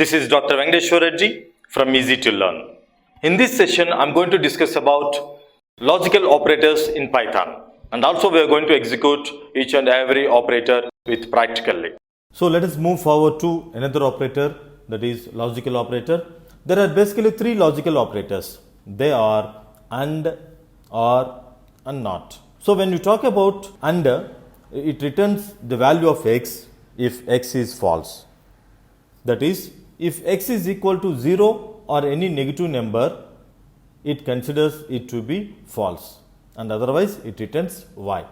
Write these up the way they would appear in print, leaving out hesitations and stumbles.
This is Dr. Venkateshwar Reddy from Easy to Learn. In this session, I'm going to discuss about logical operators in Python, and also we are going to execute each and every operator with practically. So let us move forward to another operator, that is logical operator. There are basically three logical operators. They are AND, OR and NOT. So when you talk about AND, it returns the value of x if x is false. That is, if x is equal to 0 or any negative number, it considers it to be false, and otherwise it returns y.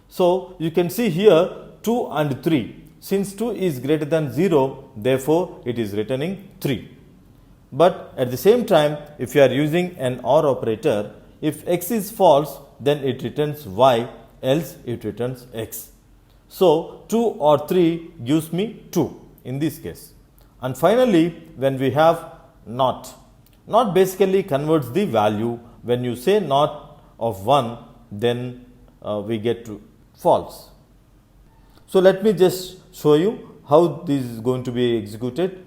So you can see here 2 and 3. Since 2 is greater than 0, therefore it is returning 3. But at the same time, if you are using an OR operator, if x is false, then it returns y, else it returns x. So 2 or 3 gives me 2 in this case. And finally, when we have NOT, NOT basically converts the value. When you say NOT of 1, then we get to false. So let me just show you how this is going to be executed.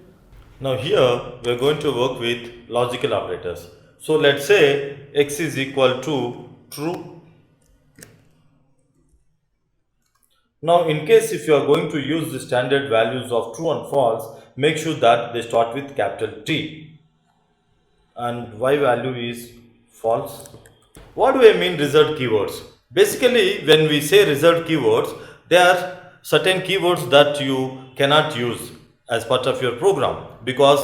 Now here we are going to work with logical operators. So let's say x is equal to true. Now in case if you are going to use the standard values of true and false, make sure that they start with capital T and y value is false. What do I mean result keywords? Basically, when we say result keywords, there are certain keywords that you cannot use as part of your program, because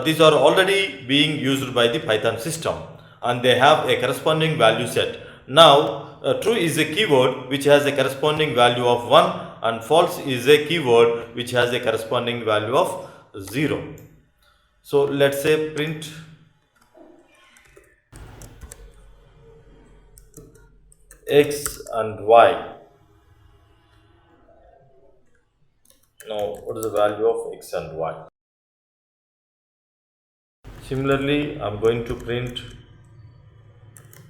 these are already being used by the Python system and they have a corresponding value set. Now true is a keyword which has a corresponding value of 1, and false is a keyword which has a corresponding value of 0. So let's say print x and y. Now what is the value of x and y? Similarly, I am going to print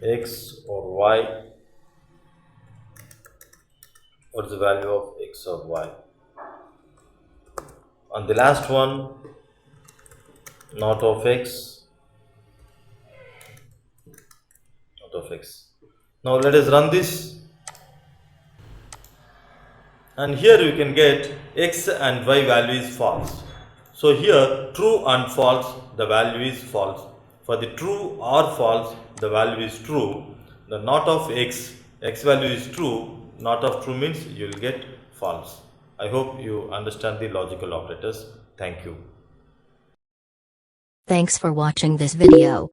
x or y. What is the value of x or y? And the last one, not of x, not of x. Now let us run this, and here you can get x and y value is false. So here true and false, the value is false. For the true or false, the value is true. The not of x, x value is true, not of true means you will get false. I hope you understand the logical operators. Thank you. Thanks for watching this video.